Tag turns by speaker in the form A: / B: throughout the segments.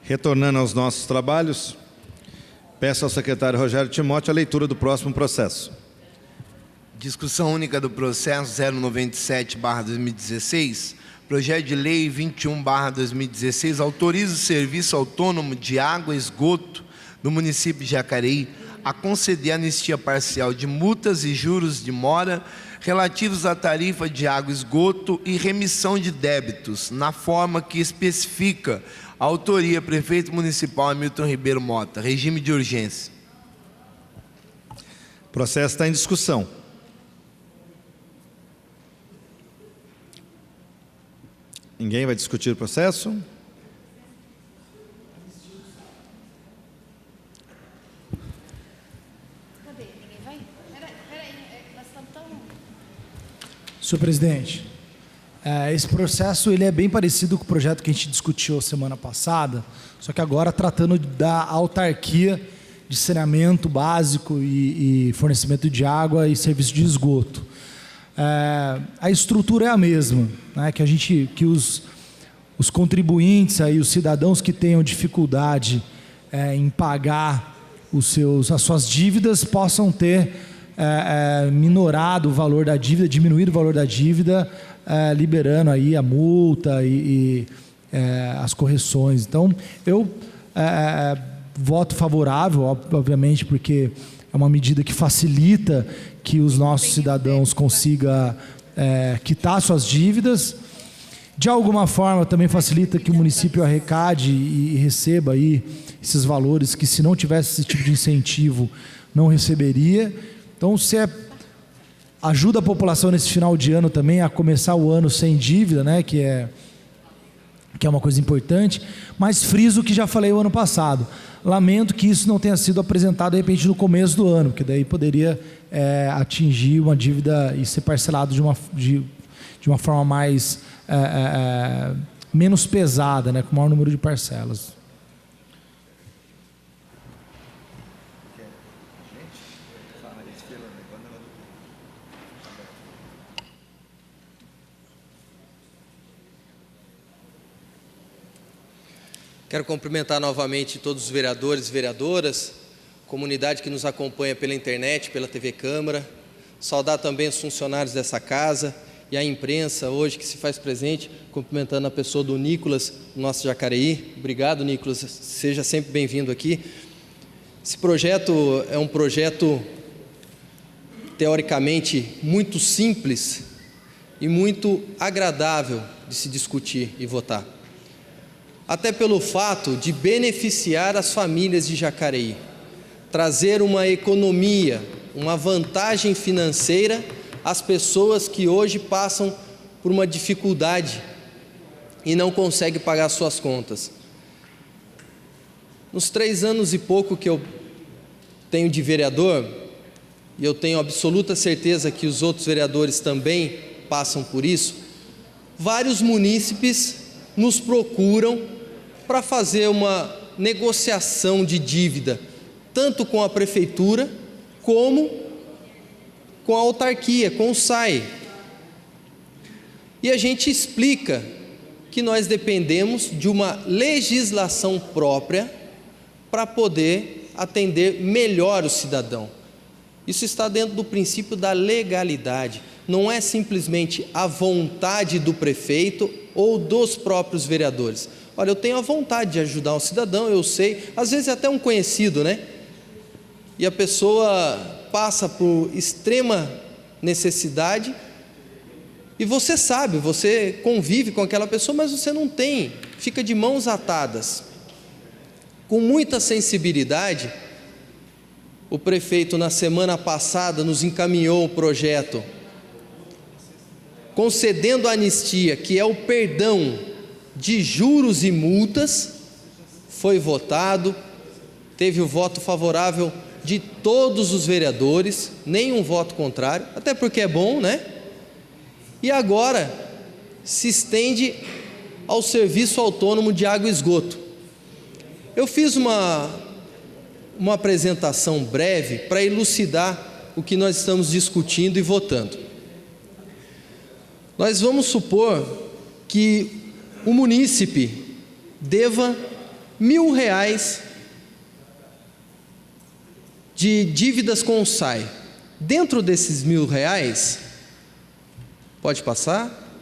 A: Retornando aos nossos trabalhos, peço ao secretário Rogério Timóteo a leitura do próximo processo.
B: Discussão única do processo 097/2016, projeto de lei 21/2016, autoriza o Serviço Autônomo de Água e Esgoto do município de Jacareí a conceder anistia parcial de multas e juros de mora relativos à tarifa de água e esgoto e remissão de débitos, na forma que especifica a autoria prefeito municipal Hamilton Ribeiro Mota. Regime de urgência.
A: O processo está em discussão. Ninguém vai discutir o processo?
C: Senhor presidente, esse processo ele é bem parecido com o projeto que a gente discutiu semana passada, só que agora tratando da autarquia de saneamento básico e fornecimento de água e serviço de esgoto. A estrutura é a mesma, né, que os contribuintes, aí, os cidadãos que tenham dificuldade em pagar as suas dívidas possam ter minorado o valor da dívida, diminuído o valor da dívida, liberando aí a multa e as correções. Então, eu voto favorável, obviamente, porque é uma medida que facilita que os nossos cidadãos consigam quitar suas dívidas. De alguma forma, também facilita que o município arrecade e receba aí esses valores que, se não tivesse esse tipo de incentivo, não receberia. Então, ajuda a população nesse final de ano também a começar o ano sem dívida, né, que é uma coisa importante, mas friso o que já falei o ano passado. Lamento que isso não tenha sido apresentado, de repente, no começo do ano, porque daí poderia atingir uma dívida e ser parcelado de uma forma mais menos pesada, né, com maior número de parcelas.
D: Quero cumprimentar novamente todos os vereadores e vereadoras, comunidade que nos acompanha pela internet, pela TV Câmara, saudar também os funcionários dessa casa e a imprensa hoje que se faz presente, cumprimentando a pessoa do Nicolas, nosso Jacareí. Obrigado, Nicolas, seja sempre bem-vindo aqui. Esse projeto é um projeto teoricamente muito simples e muito agradável de se discutir e votar. Até pelo fato de beneficiar as famílias de Jacareí, trazer uma economia, uma vantagem financeira às pessoas que hoje passam por uma dificuldade e não conseguem pagar suas contas. Nos 3 anos e pouco que eu tenho de vereador, e eu tenho absoluta certeza que os outros vereadores também passam por isso, vários munícipes nos procuram para fazer uma negociação de dívida, tanto com a prefeitura, como com a autarquia, com o SAI. E a gente explica que nós dependemos de uma legislação própria para poder atender melhor o cidadão. Isso está dentro do princípio da legalidade. Não é simplesmente a vontade do prefeito ou dos próprios vereadores. Olha, eu tenho a vontade de ajudar um cidadão, eu sei, às vezes é até um conhecido, né? E a pessoa passa por extrema necessidade e você sabe, você convive com aquela pessoa, mas você não tem, fica de mãos atadas. Com muita sensibilidade, o prefeito na semana passada nos encaminhou o projeto concedendo a anistia, que é o perdão de juros e multas. Foi votado, teve o voto favorável de todos os vereadores, nenhum voto contrário, até porque é bom, né? E agora se estende ao Serviço Autônomo de Água e Esgoto. Eu fiz uma apresentação breve para elucidar o que nós estamos discutindo e votando. Nós vamos supor que o munícipe deva R$ 1.000 de dívidas com o SAI. Dentro desses R$ 1.000, pode passar,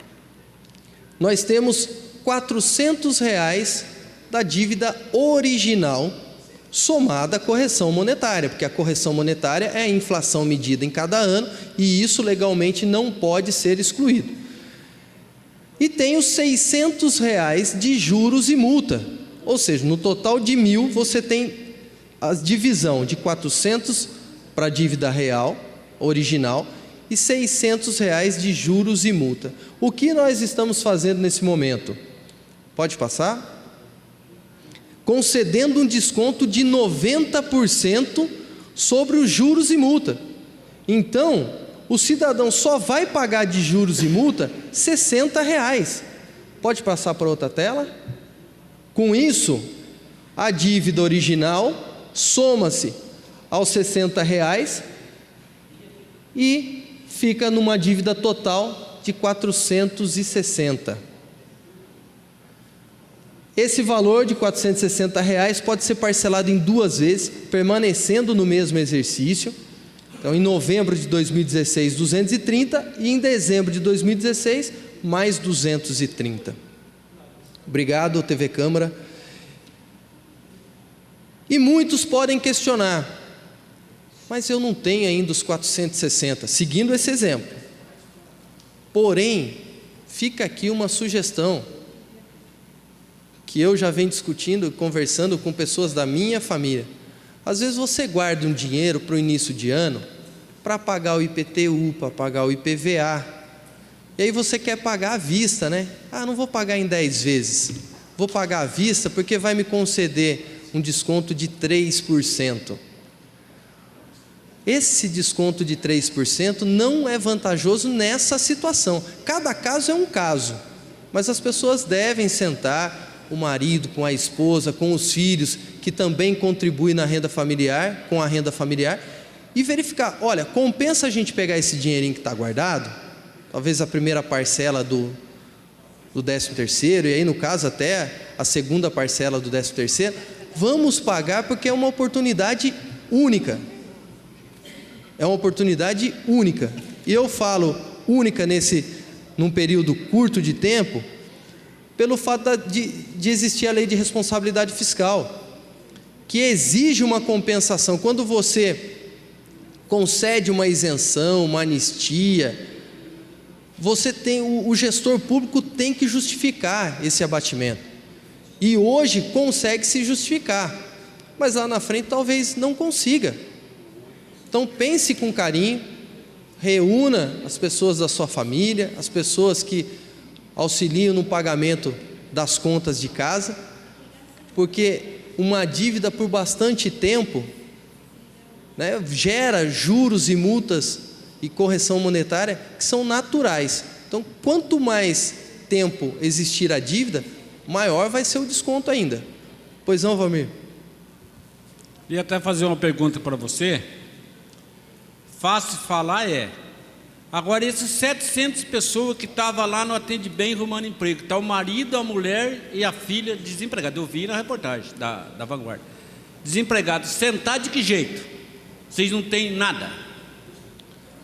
D: nós temos R$ 400 da dívida original, somada à correção monetária, porque a correção monetária é a inflação medida em cada ano, e isso legalmente não pode ser excluído. E tem os R$ 600 de juros e multa, ou seja, no total de 1.000 você tem a divisão de 400 para a dívida real, original, e R$ 600 de juros e multa. O que nós estamos fazendo nesse momento? Pode passar? Concedendo um desconto de 90% sobre os juros e multa. Então, o cidadão só vai pagar de juros e multa R$ 60. Pode passar para outra tela? Com isso, a dívida original soma-se aos R$ 60 e fica numa dívida total de 460. Esse valor de R$ 460 pode ser parcelado em 2 vezes, permanecendo no mesmo exercício. Então, em novembro de 2016, 230, e em dezembro de 2016, mais 230. Obrigado, TV Câmara. E muitos podem questionar, mas eu não tenho ainda os 460, seguindo esse exemplo. Porém, fica aqui uma sugestão, que eu já venho discutindo, conversando com pessoas da minha família. Às vezes você guarda um dinheiro para o início de ano, para pagar o IPTU, para pagar o IPVA, e aí você quer pagar à vista, né? Não vou pagar em 10 vezes, vou pagar à vista porque vai me conceder um desconto de 3%. Esse desconto de 3% não é vantajoso nessa situação. Cada caso é um caso, mas as pessoas devem sentar, o marido, com a esposa, com os filhos, que também contribuem na renda familiar, com a renda familiar, e verificar, olha, compensa a gente pegar esse dinheirinho que está guardado, talvez a primeira parcela do 13º, e aí no caso até a segunda parcela do 13º, vamos pagar porque é uma oportunidade única. É uma oportunidade única. E eu falo única num período curto de tempo, pelo fato de existir a lei de responsabilidade fiscal, que exige uma compensação. Quando você concede uma isenção, uma anistia, o gestor público tem que justificar esse abatimento. E hoje consegue se justificar, mas lá na frente talvez não consiga. Então pense com carinho, reúna as pessoas da sua família, as pessoas que auxiliam no pagamento das contas de casa, porque uma dívida por bastante tempo, né, gera juros e multas e correção monetária que são naturais. Então, quanto mais tempo existir a dívida, maior vai ser o desconto ainda. Pois não, Valmir?
E: Ia até fazer uma pergunta para você. Fácil falar Agora, essas 700 pessoas que estavam lá no Atende Bem arrumando emprego, está o marido, a mulher e a filha desempregados. Eu vi na reportagem da Vanguarda. Desempregados, sentar de que jeito? Vocês não têm nada.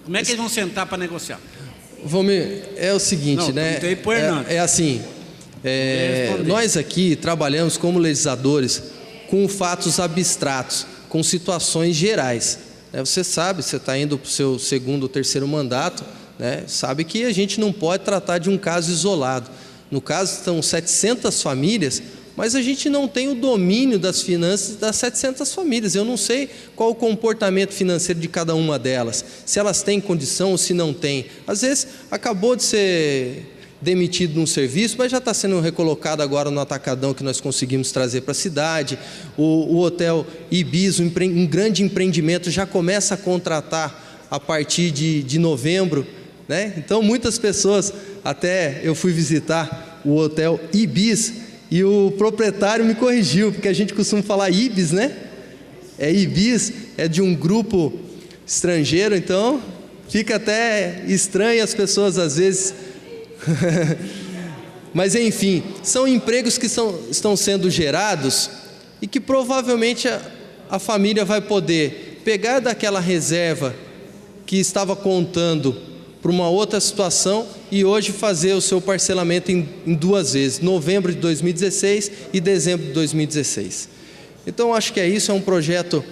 E: Como é que eles vão sentar para negociar?
D: Valmir, é o seguinte, né? É assim, nós aqui trabalhamos como legisladores com fatos abstratos, com situações gerais. Você sabe, você está indo para o seu 2º ou 3º mandato, né? Sabe que a gente não pode tratar de um caso isolado. No caso, estão 700 famílias, mas a gente não tem o domínio das finanças das 700 famílias. Eu não sei qual o comportamento financeiro de cada uma delas, se elas têm condição ou se não têm. Às vezes, acabou de ser demitido num serviço, mas já está sendo recolocado agora no atacadão que nós conseguimos trazer para a cidade. O hotel Ibis, um grande empreendimento, já começa a contratar a partir de novembro, né? Então muitas pessoas, até eu fui visitar o hotel Ibis e o proprietário me corrigiu, porque a gente costuma falar Ibis, né? Ibis, é de um grupo estrangeiro, então fica até estranho as pessoas às vezes. Mas enfim, são empregos que estão sendo gerados e que provavelmente a família vai poder pegar daquela reserva que estava contando para uma outra situação e hoje fazer o seu parcelamento em 2 vezes, novembro de 2016 e dezembro de 2016. Então, acho que é um projeto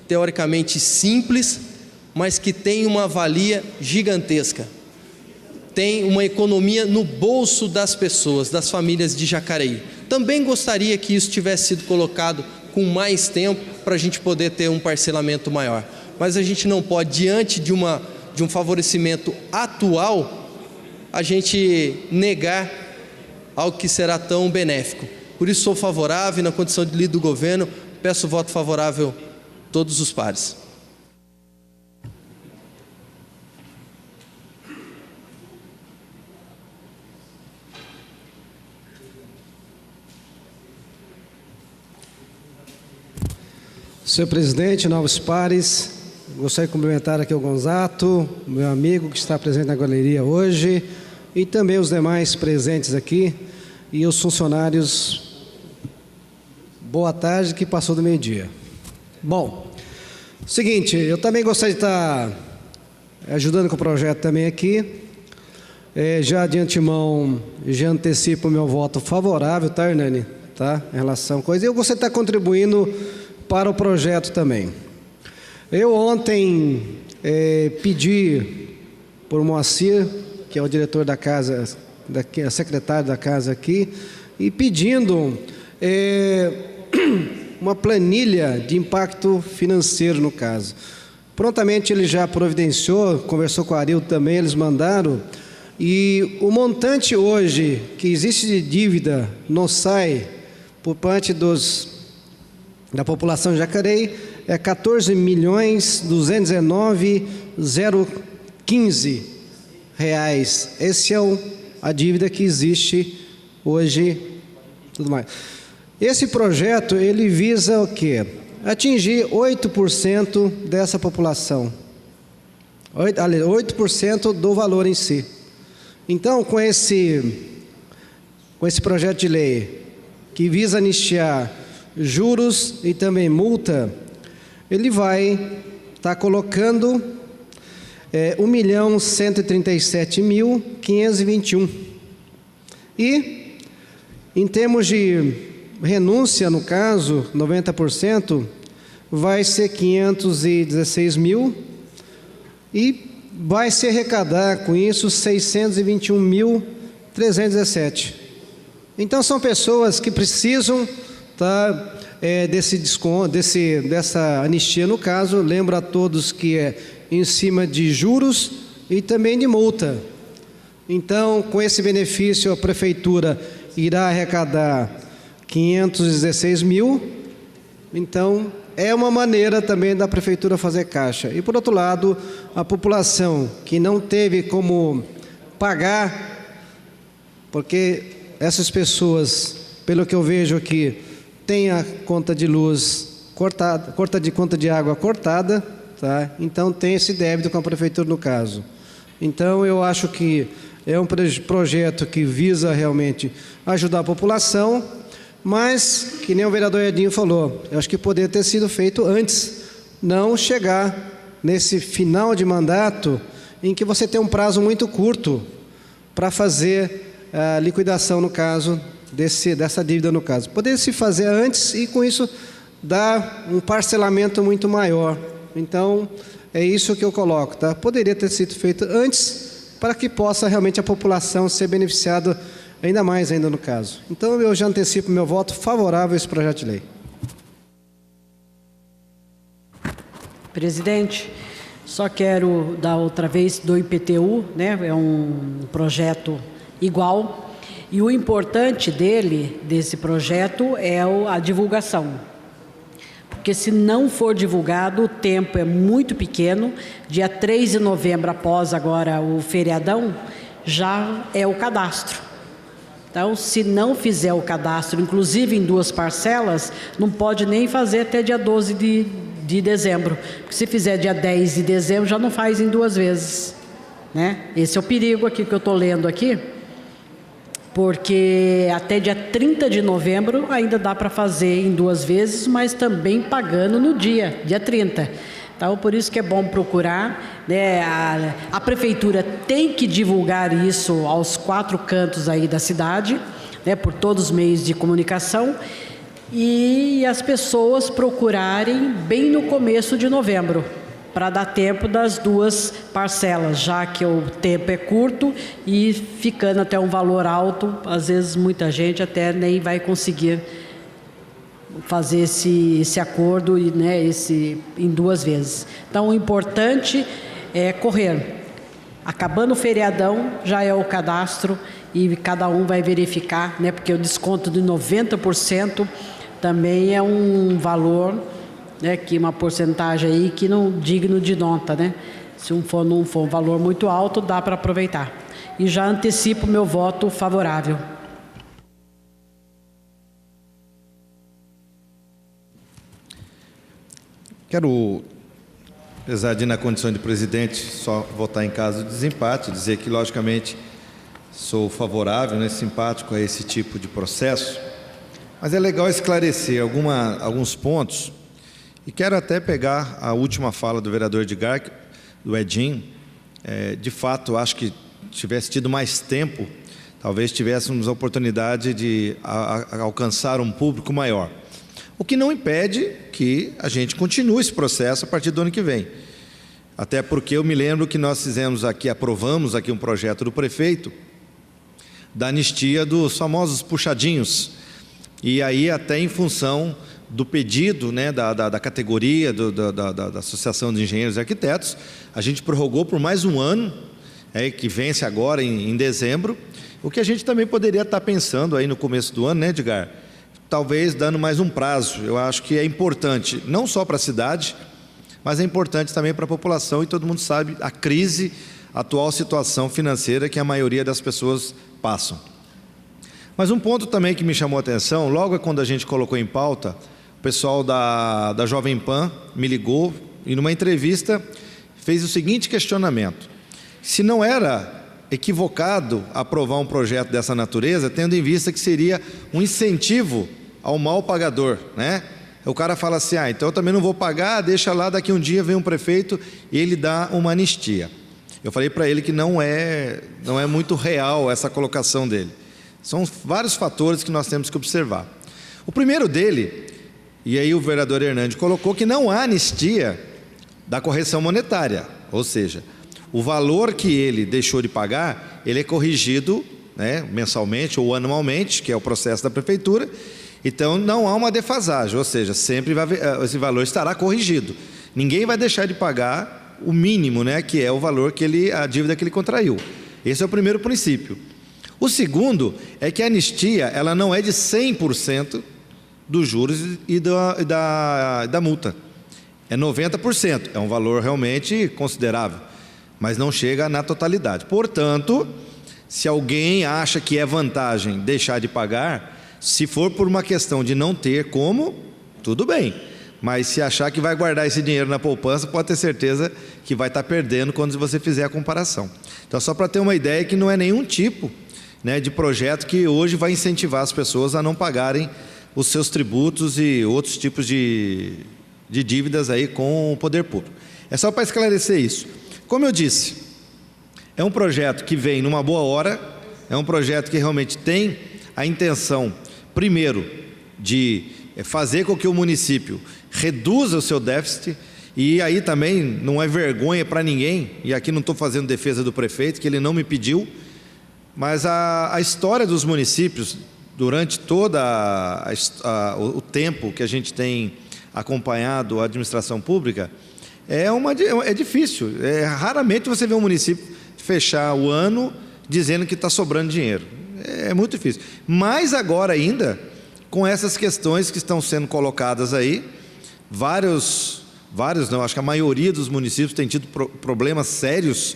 D: teoricamente simples, mas que tem uma valia gigantesca. Tem uma economia no bolso das pessoas, das famílias de Jacareí. Também gostaria que isso tivesse sido colocado com mais tempo para a gente poder ter um parcelamento maior. Mas a gente não pode, diante de um favorecimento atual, a gente negar algo que será tão benéfico. Por isso sou favorável, e na condição de líder do governo, peço voto favorável a todos os pares.
F: Senhor presidente, novos pares, gostaria de cumprimentar aqui o Gonzato, meu amigo que está presente na galeria hoje, e também os demais presentes aqui, e os funcionários. Boa tarde, que passou do meio-dia. Bom, seguinte, eu também gostaria de estar ajudando com o projeto também aqui. Já de antemão, já antecipo o meu voto favorável, tá, Hernani? Tá? Em relação a coisa. Eu gostaria de estar contribuindo para o projeto também. Eu ontem pedi por Moacir, que é o diretor da casa, a secretária da casa aqui, e pedindo uma planilha de impacto financeiro no caso. Prontamente ele já providenciou, conversou com a Arildo também, eles mandaram, e o montante hoje que existe de dívida no SAI por parte da população de Jacareí é 14.219.015 reais. Esse é a dívida que existe hoje, tudo mais. Esse projeto, ele visa o quê? Atingir 8% dessa população. 8% do valor em si. Então, com esse projeto de lei que visa anistiar juros e também multa, ele vai estar colocando 1.137.521. E, em termos de renúncia, no caso, 90%, vai ser 516 mil e vai se arrecadar com isso 621.317. Então, são pessoas que precisam desse desconto, dessa anistia no caso. Lembro a todos que é em cima de juros e também de multa. Então, com esse benefício, a prefeitura irá arrecadar 516 mil. Então, é uma maneira também da prefeitura fazer caixa. E, por outro lado, a população que não teve como pagar, porque essas pessoas, pelo que eu vejo aqui, tem a conta de luz cortada, conta de água cortada, tá? Então tem esse débito com a prefeitura no caso. Então eu acho que é um projeto que visa realmente ajudar a população, mas, que nem o vereador Edinho falou, eu acho que poderia ter sido feito antes, não chegar nesse final de mandato em que você tem um prazo muito curto para fazer a liquidação no caso, dessa dívida no caso. Poderia se fazer antes e com isso dar um parcelamento muito maior. Então, é isso que eu coloco, tá? Poderia ter sido feito antes para que possa realmente a população ser beneficiada ainda mais ainda no caso. Então, eu já antecipo meu voto favorável a esse projeto de lei.
G: Presidente, só quero dar outra vez do IPTU, né? É um projeto igual. E o importante desse projeto, é a divulgação. Porque se não for divulgado, o tempo é muito pequeno. Dia 3 de novembro, após agora o feriadão, já é o cadastro. Então, se não fizer o cadastro, inclusive em 2 parcelas, não pode nem fazer até dia 12 de dezembro. Porque se fizer dia 10 de dezembro, já não faz em 2 vezes. Né? Esse é o perigo aqui que eu estou lendo aqui. porque até dia 30 de novembro ainda dá para fazer em 2 vezes, mas também pagando no dia 30. Então, por isso que é bom procurar, né? A prefeitura tem que divulgar isso aos 4 cantos aí da cidade, né? Por todos os meios de comunicação, e as pessoas procurarem bem no começo de novembro, para dar tempo das 2 parcelas, já que o tempo é curto e ficando até um valor alto, às vezes muita gente até nem vai conseguir fazer esse acordo, né, em 2 vezes. Então, o importante é correr. Acabando o feriadão, já é o cadastro e cada um vai verificar, né, porque o desconto de 90% também é um valor, né, que uma porcentagem aí que não digno de nota, né? Se não for um valor muito alto, dá para aproveitar. E já antecipo meu voto favorável.
A: Quero, apesar de na condição de presidente só votar em caso de desempate, dizer que logicamente sou favorável, né, simpático a esse tipo de processo, mas é legal esclarecer alguns pontos. E quero até pegar a última fala do vereador Edgar, do Edinho. De fato, acho que tivesse tido mais tempo, talvez tivéssemos a oportunidade de alcançar um público maior. O que não impede que a gente continue esse processo a partir do ano que vem. Até porque eu me lembro que nós aprovamos aqui um projeto do prefeito da anistia dos famosos puxadinhos. E aí até em função do pedido, né, da categoria, da Associação de Engenheiros e Arquitetos, a gente prorrogou por mais um ano, que vence agora em dezembro, o que a gente também poderia estar pensando aí no começo do ano, né, Edgar? Talvez dando mais um prazo. Eu acho que é importante, não só para a cidade, mas é importante também para a população, e todo mundo sabe a crise, a atual situação financeira que a maioria das pessoas passam. Mas um ponto também que me chamou a atenção, logo quando a gente colocou em pauta, o pessoal da Jovem Pan me ligou e numa entrevista fez o seguinte questionamento: se não era equivocado aprovar um projeto dessa natureza, tendo em vista que seria um incentivo ao mal pagador, né? O cara fala assim, então eu também não vou pagar, deixa lá, daqui um dia vem um prefeito e ele dá uma anistia. Eu falei para ele que não é muito real essa colocação dele. São vários fatores que nós temos que observar. O primeiro dele, e aí o vereador Hernandes colocou, que não há anistia da correção monetária, ou seja, o valor que ele deixou de pagar, ele é corrigido, né, mensalmente ou anualmente, que é o processo da prefeitura. Então não há uma defasagem, ou seja, sempre esse valor estará corrigido. Ninguém vai deixar de pagar o mínimo, né, que é o valor a dívida que ele contraiu. Esse é o primeiro princípio. O segundo é que a anistia ela não é de 100% dos juros e da multa. É 90%, é um valor realmente considerável, mas não chega na totalidade. Portanto, se alguém acha que é vantagem deixar de pagar, se for por uma questão de não ter como, tudo bem. Mas se achar que vai guardar esse dinheiro na poupança, pode ter certeza que vai estar perdendo quando você fizer a comparação. Então, só para ter uma ideia que não é nenhum tipo, né, de projeto que hoje vai incentivar as pessoas a não pagarem os seus tributos e outros tipos de dívidas aí com o poder público. É só para esclarecer isso. Como eu disse, é um projeto que vem numa boa hora, é um projeto que realmente tem a intenção, primeiro, de fazer com que o município reduza o seu déficit, e aí também não é vergonha para ninguém, e aqui não estou fazendo defesa do prefeito, que ele não me pediu, mas a história dos municípios, durante todo o tempo que a gente tem acompanhado a administração pública, é difícil. Raramente você vê um município fechar o ano dizendo que está sobrando dinheiro. É muito difícil. Mas agora ainda, com essas questões que estão sendo colocadas aí, acho que a maioria dos municípios tem tido problemas sérios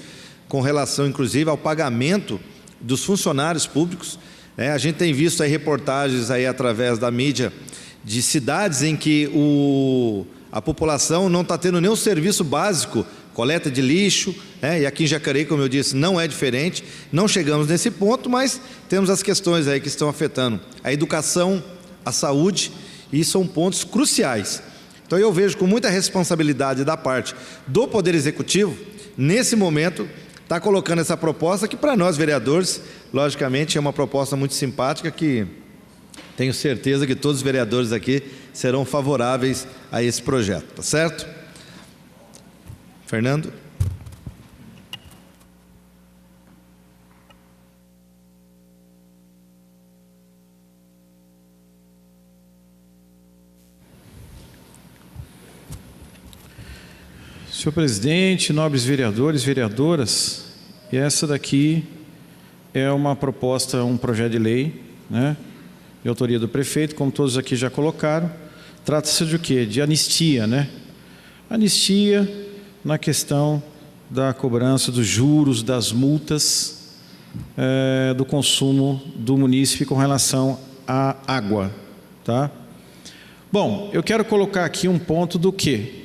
A: com relação, inclusive, ao pagamento dos funcionários públicos. A gente tem visto aí reportagens aí através da mídia de cidades em que a população não está tendo nenhum serviço básico coleta de lixo, e aqui em Jacareí, como eu disse, não é diferente. Não chegamos nesse ponto, mas temos as questões aí que estão afetando a educação, a saúde, e são pontos cruciais. Então eu vejo com muita responsabilidade da parte do Poder Executivo, nesse momento, está colocando essa proposta que para nós vereadores, logicamente é uma proposta muito simpática, que tenho certeza que todos os vereadores aqui serão favoráveis a esse projeto, tá certo? Fernando?
H: Senhor presidente, nobres vereadores, vereadoras, essa daqui é uma proposta, um projeto de lei, de autoria do prefeito, como todos aqui já colocaram. Trata-se de o quê? De anistia, Anistia na questão da cobrança dos juros, das multas, do consumo do munícipe com relação à água, tá? Bom, eu quero colocar aqui um ponto do quê?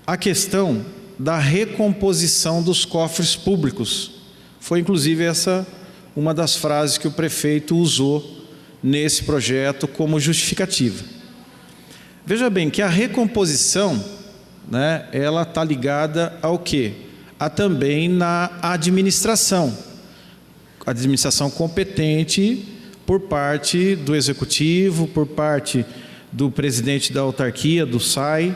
H: A questão da recomposição dos cofres públicos. Foi inclusive essa uma das frases que o prefeito usou nesse projeto como justificativa. Veja bem que a recomposição, ela está ligada ao quê? A também na administração competente por parte do executivo, por parte do presidente da autarquia, do SAI,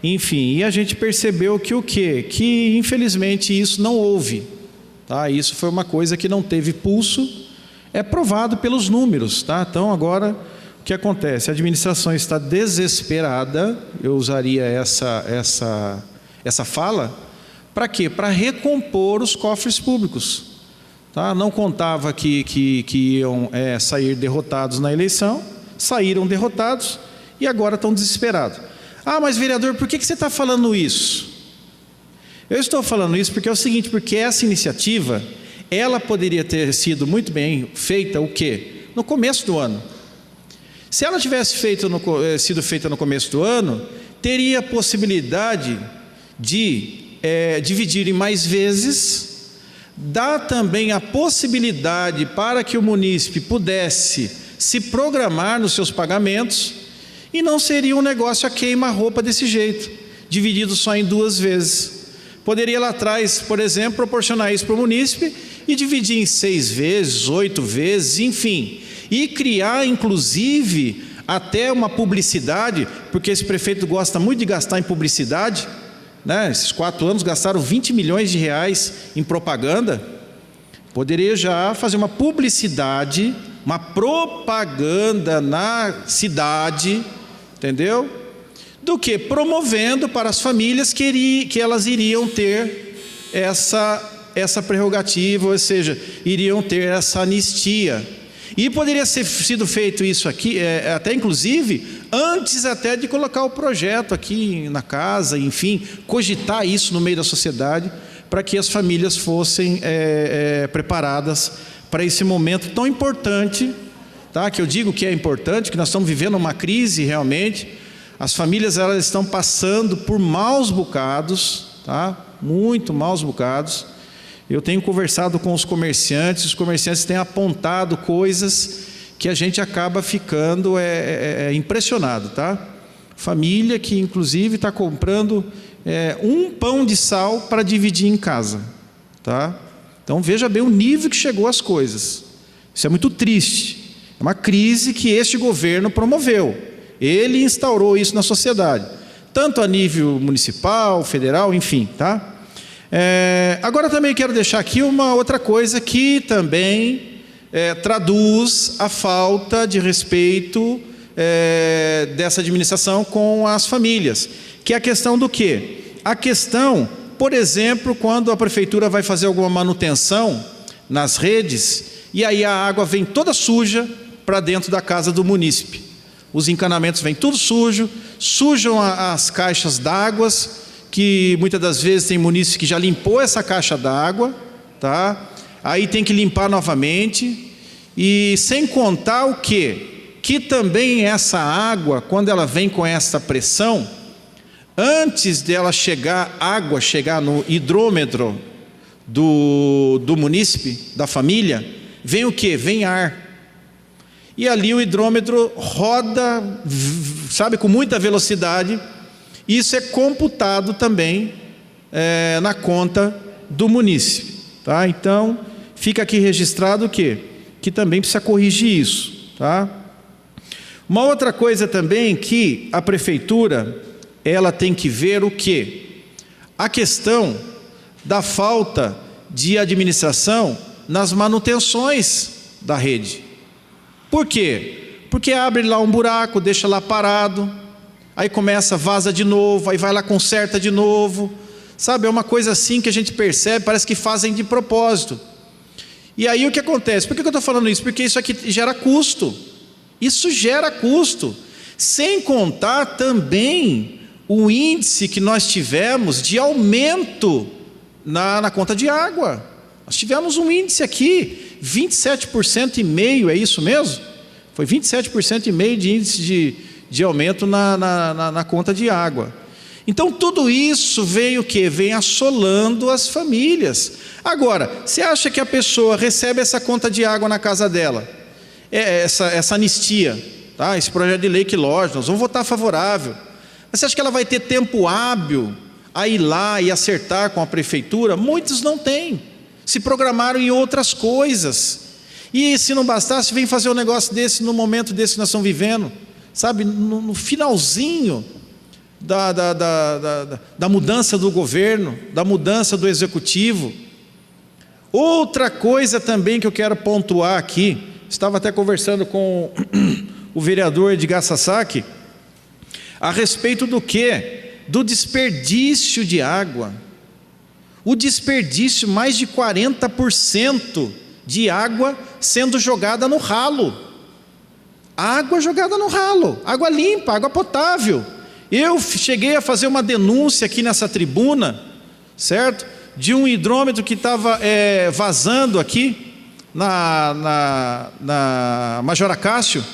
H: enfim, e a gente percebeu que o quê? Que infelizmente isso não houve, tá? Isso foi uma coisa que não teve pulso, é provado pelos números, tá? Então agora o que acontece? A administração está desesperada, eu usaria essa fala, para quê? Para recompor os cofres públicos, tá? Não contava que iam sair derrotados na eleição, saíram derrotados e agora estão desesperados. Ah, mas vereador, por que você está falando isso? Eu estou falando isso porque é o seguinte, porque essa iniciativa, ela poderia ter sido muito bem feita o quê? No começo do ano. Se ela tivesse sido feita no começo do ano, teria a possibilidade de dividir em mais vezes, dar também a possibilidade para que o munícipe pudesse se programar nos seus pagamentos, e não seria um negócio a queima-roupa desse jeito, dividido só em 2 vezes. Poderia lá atrás, por exemplo, proporcionar isso para o munícipe e dividir em 6 vezes, 8 vezes, enfim. E criar, inclusive, até uma publicidade, porque esse prefeito gosta muito de gastar em publicidade, Esses 4 anos gastaram 20 milhões de reais em propaganda. Poderia já fazer uma publicidade, uma propaganda na cidade, entendeu? Do que promovendo para as famílias que elas iriam ter essa prerrogativa, ou seja, iriam ter essa anistia. E poderia ser sido feito isso aqui, até inclusive, antes até de colocar o projeto aqui na casa, enfim, cogitar isso no meio da sociedade, para que as famílias fossem preparadas para esse momento tão importante, tá? Que eu digo que é importante, que nós estamos vivendo uma crise realmente. As famílias elas estão passando por maus bocados, tá? Muito maus bocados. Eu tenho conversado com os comerciantes têm apontado coisas que a gente acaba ficando impressionado, tá? Família que inclusive está comprando um pão de sal para dividir em casa, tá? Então veja bem o nível que chegou as coisas. Isso é muito triste. É uma crise que este governo promoveu. Ele instaurou isso na sociedade, tanto a nível municipal, federal, enfim, tá? Agora também quero deixar aqui uma outra coisa que também traduz a falta de respeito dessa administração com as famílias, que é a questão do quê? A questão, por exemplo, quando a prefeitura vai fazer alguma manutenção nas redes, e aí a água vem toda suja para dentro da casa do munícipe. Os encanamentos vêm tudo sujo, sujam as caixas d'água, que muitas das vezes tem munícipe que já limpou essa caixa d'água, tá? Aí tem que limpar novamente, e sem contar o quê? Que também essa água, quando ela vem com essa pressão, antes dela chegar, água chegar no hidrômetro do munícipe, da família, vem o quê? Vem ar. E ali o hidrômetro roda, sabe, com muita velocidade. Isso é computado também na conta do munícipe, tá? Então, fica aqui registrado o quê? Que também precisa corrigir isso, tá? Uma outra coisa também que a prefeitura, ela tem que ver o quê? A questão da falta de administração nas manutenções da rede. Por quê? Porque abre lá um buraco, deixa lá parado, aí começa, vaza de novo, aí vai lá, conserta de novo. Sabe, é uma coisa assim que a gente percebe, parece que fazem de propósito. E aí o que acontece? Por que eu estou falando isso? Porque isso aqui gera custo. Isso gera custo. Sem contar também o índice que nós tivemos de aumento na conta de água. Nós tivemos um índice aqui, 27,5%, é isso mesmo? Foi 27,5% de índice de aumento na conta de água. Então tudo isso vem o quê? Vem assolando as famílias. Agora, você acha que a pessoa recebe essa conta de água na casa dela? Essa anistia, tá? Esse projeto de lei que, lógico, nós vamos votar favorável. Mas você acha que ela vai ter tempo hábil a ir lá e acertar com a prefeitura? Muitos não têm. Se programaram em outras coisas. E se não bastasse, vem fazer um negócio desse no momento desse que nós estamos vivendo. Sabe, no finalzinho da mudança do governo, da mudança do executivo. Outra coisa também que eu quero pontuar aqui, estava até conversando com o vereador Edgar Sasaki, a respeito do quê? Do desperdício de água. O desperdício, mais de 40% de água sendo jogada no ralo. Água jogada no ralo, água limpa, água potável. Eu cheguei a fazer uma denúncia aqui nessa tribuna, certo? De um hidrômetro que estava vazando aqui na Major Acácio,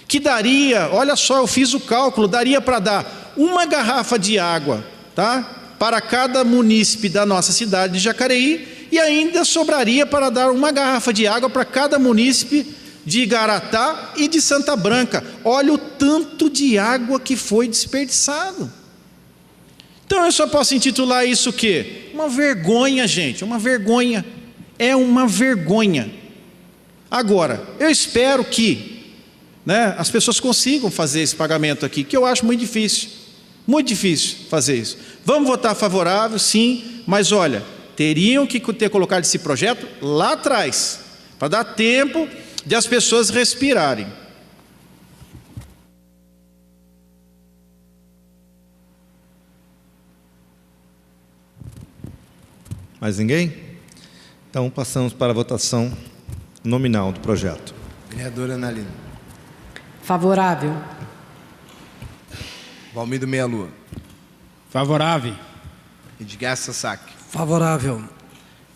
H: que daria, olha só, eu fiz o cálculo, daria para dar uma garrafa de água, tá? Para cada munícipe da nossa cidade de Jacareí, e ainda sobraria para dar uma garrafa de água para cada munícipe de Igaratá e de Santa Branca. Olha o tanto de água que foi desperdiçado. Então eu só posso intitular isso o quê? Uma vergonha, gente, uma vergonha. É uma vergonha. Agora, eu espero que, as pessoas consigam fazer esse pagamento aqui, que eu acho muito difícil fazer isso. Vamos votar favorável, sim, mas olha, teriam que ter colocado esse projeto lá atrás, para dar tempo de as pessoas respirarem.
A: Mais ninguém? Então passamos para a votação nominal do projeto.
B: Vereadora Analina.
G: Favorável.
B: Valmir do Meia Lua.
E: Favorável.
B: Edgar Sasaki.
C: Favorável.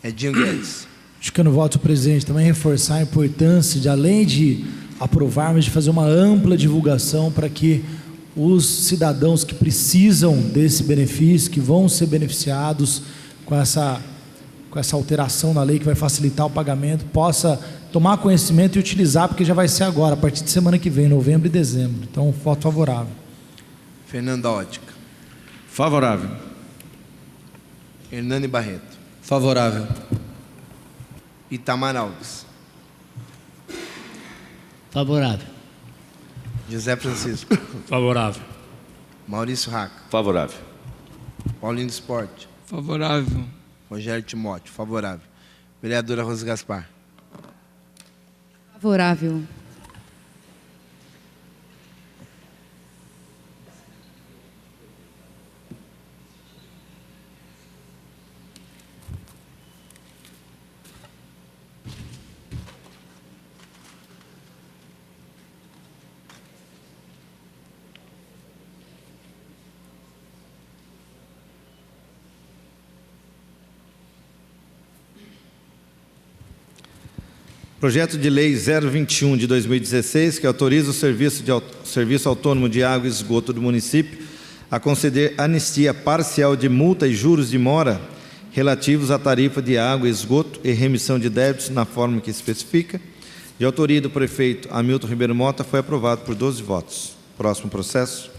B: Edinho Guedes.
C: Acho que eu não voto, presidente, também reforçar a importância de, além de aprovarmos, de fazer uma ampla divulgação para que os cidadãos que precisam desse benefício, que vão ser beneficiados com essa alteração na lei que vai facilitar o pagamento, possa tomar conhecimento e utilizar, porque já vai ser agora, a partir de semana que vem, novembro e dezembro. Então, voto favorável.
B: Fernanda Ótica.
H: Favorável.
B: Hernani Barreto.
D: Favorável.
B: Itamar Alves.
I: Favorável.
B: José Francisco.
E: Favorável.
B: Maurício Raca.
J: Favorável.
B: Paulinho do Esporte.
K: Favorável.
B: Rogério Timóteo. Favorável. Vereadora Rosa Gaspar.
L: Favorável.
A: Projeto de Lei 021 de 2016, que autoriza o Serviço Autônomo de Água e Esgoto do município a conceder anistia parcial de multa e juros de mora relativos à tarifa de água, esgoto e remissão de débitos na forma que especifica. De autoria do prefeito Hamilton Ribeiro Mota, foi aprovado por 12 votos. Próximo processo.